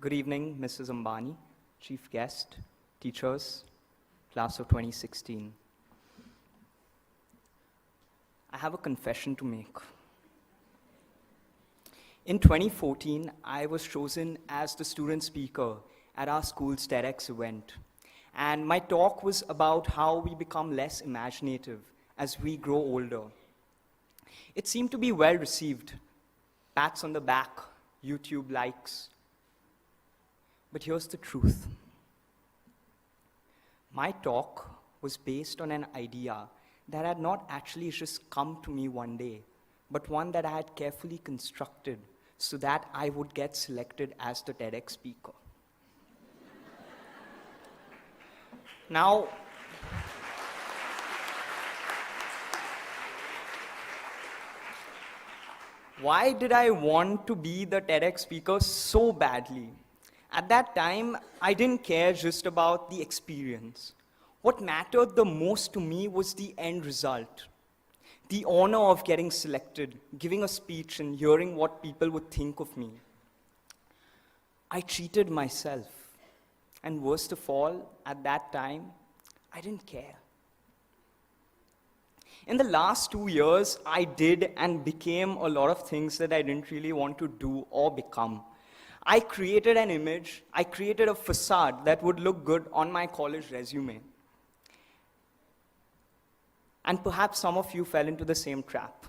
Good evening, Mrs. Ambani, chief guest, teachers, class of 2016. I have a confession to make. In 2014, I was chosen as the student speaker at our school's TEDx event. And my talk was about how we become less imaginative as we grow older. It seemed to be well received. Pats on the back, YouTube likes. But here's the truth. My talk was based on an idea that had not actually just come to me one day, but one that I had carefully constructed so that I would get selected as the TEDx speaker. Now, why did I want to be the TEDx speaker so badly? At that time, I didn't care just about the experience. What mattered the most to me was the end result. The honor of getting selected, giving a speech, and hearing what people would think of me. I cheated myself. And worst of all, at that time, I didn't care. In the last 2 years, I did and became a lot of things that I didn't really want to do or become. I created an image, I created a facade that would look good on my college resume. And perhaps some of you fell into the same trap.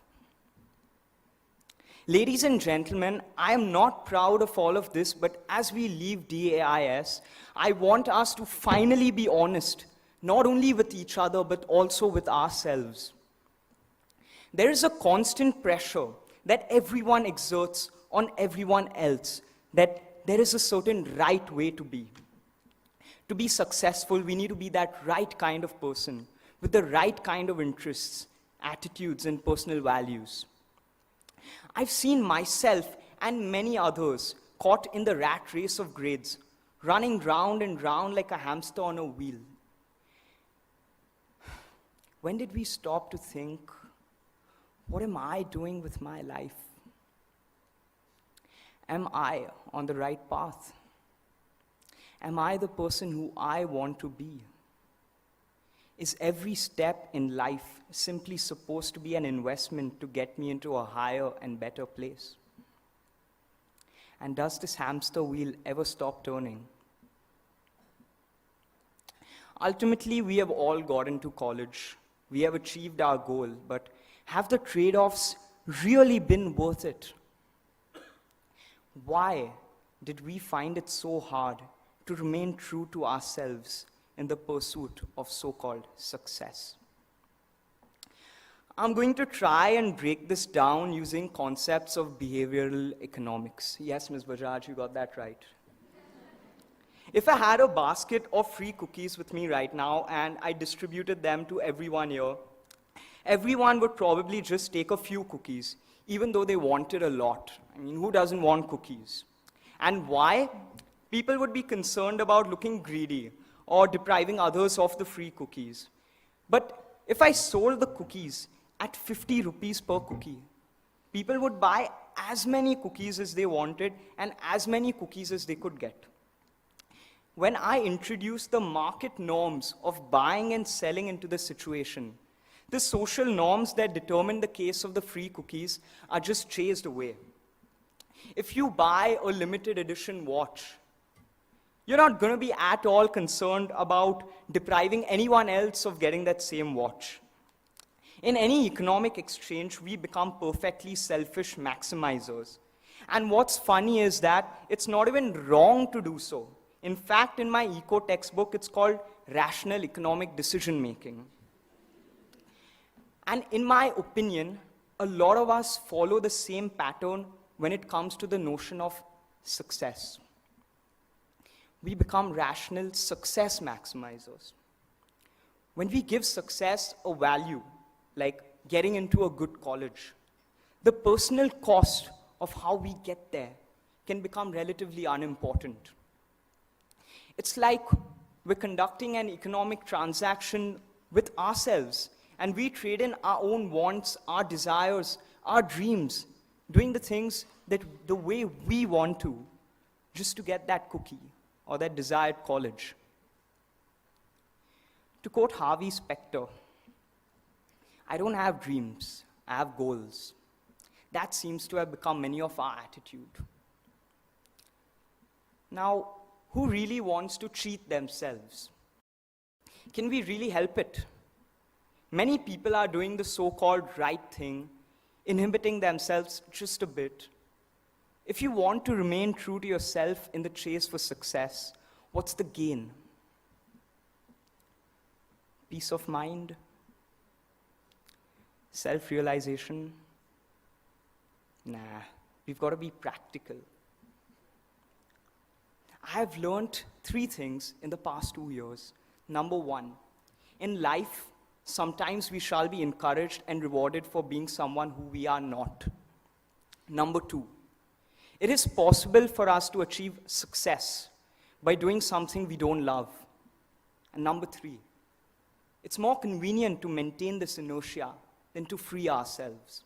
Ladies and gentlemen, I am not proud of all of this, but as we leave DAIS, I want us to finally be honest, not only with each other, but also with ourselves. There is a constant pressure that everyone exerts on everyone else, that there is a certain right way to be. To be successful, we need to be that right kind of person, with the right kind of interests, attitudes, and personal values. I've seen myself and many others caught in the rat race of grades, running round and round like a hamster on a wheel. When did we stop to think, what am I doing with my life? Am I on the right path? Am I the person who I want to be? Is every step in life simply supposed to be an investment to get me into a higher and better place? And does this hamster wheel ever stop turning? Ultimately, we have all gotten to college. We have achieved our goal, but have the trade-offs really been worth it? Why did we find it so hard to remain true to ourselves in the pursuit of so-called success? I'm going to try and break this down using concepts of behavioral economics. Yes, Ms. Bajaj, you got that right. If I had a basket of free cookies with me right now and I distributed them to everyone here, everyone would probably just take a few cookies, even though they wanted a lot. I mean, who doesn't want cookies? And why? People would be concerned about looking greedy or depriving others of the free cookies. But if I sold the cookies at 50 rupees per cookie, people would buy as many cookies as they wanted and as many cookies as they could get. When I introduced the market norms of buying and selling into the situation, the social norms that determine the case of the free cookies are just chased away. If you buy a limited edition watch, you're not going to be at all concerned about depriving anyone else of getting that same watch. In any economic exchange, we become perfectly selfish maximizers. And what's funny is that it's not even wrong to do so. In fact, in my eco textbook, it's called rational economic decision making. And in my opinion, a lot of us follow the same pattern when it comes to the notion of success. We become rational success maximizers. When we give success a value, like getting into a good college, the personal cost of how we get there can become relatively unimportant. It's like we're conducting an economic transaction with ourselves, and we trade in our own wants, our desires, our dreams, doing the things that the way we want to, just to get that cookie or that desired college. To quote Harvey Specter, I don't have dreams, I have goals. That seems to have become many of our attitude. Now, who really wants to cheat themselves? Can we really help it? Many people are doing the so-called right thing, inhibiting themselves just a bit. If you want to remain true to yourself in the chase for success, what's the gain? Peace of mind? Self-realization? Nah, we've got to be practical. I have learned 3 things in the past 2 years. Number 1, in life, sometimes we shall be encouraged and rewarded for being someone who we are not. Number 2, it is possible for us to achieve success by doing something we don't love. And number 3, it's more convenient to maintain this inertia than to free ourselves.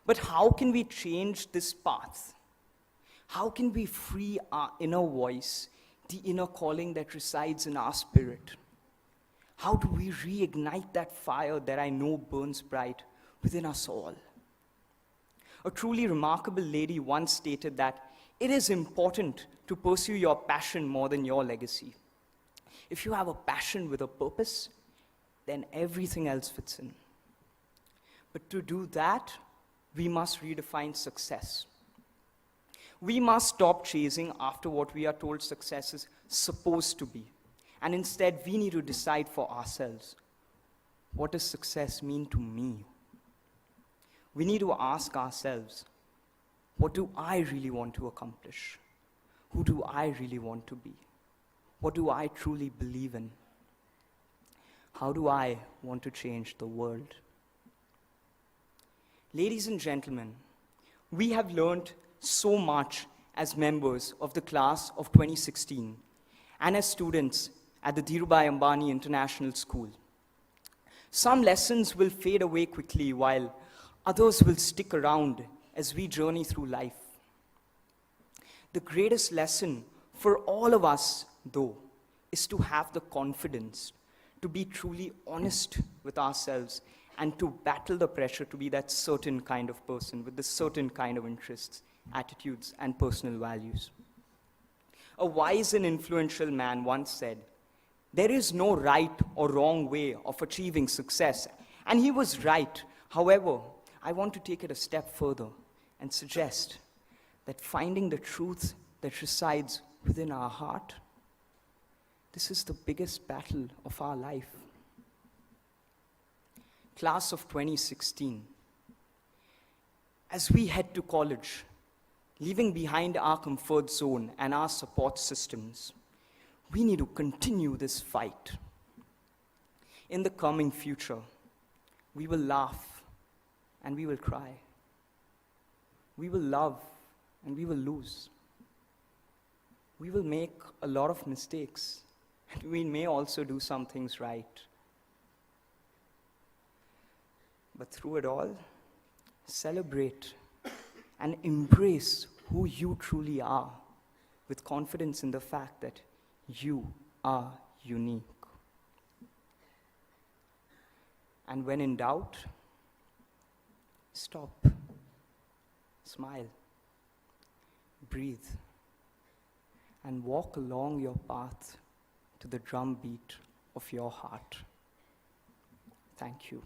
But how can we change this path? How can we free our inner voice, the inner calling that resides in our spirit? How do we reignite that fire that I know burns bright within us all? A truly remarkable lady once stated that it is important to pursue your passion more than your legacy. If you have a passion with a purpose, then everything else fits in. But to do that, we must redefine success. We must stop chasing after what we are told success is supposed to be. And instead, we need to decide for ourselves, what does success mean to me? We need to ask ourselves, what do I really want to accomplish? Who do I really want to be? What do I truly believe in? How do I want to change the world? Ladies and gentlemen, we have learned so much as members of the class of 2016 and as students at the Dhirubhai Ambani International School. Some lessons will fade away quickly while others will stick around as we journey through life. The greatest lesson for all of us, though, is to have the confidence to be truly honest with ourselves and to battle the pressure to be that certain kind of person with the certain kind of interests, attitudes, and personal values. A wise and influential man once said, "There is no right or wrong way of achieving success." And he was right. However, I want to take it a step further and suggest that finding the truth that resides within our heart, this is the biggest battle of our life. Class of 2016, as we head to college, leaving behind our comfort zone and our support systems, we need to continue this fight. In the coming future, we will laugh and we will cry. We will love and we will lose. We will make a lot of mistakes, and we may also do some things right. But through it all, celebrate and embrace who you truly are with confidence in the fact that you are unique. And when in doubt, stop, smile, breathe, and walk along your path to the drumbeat of your heart. Thank you.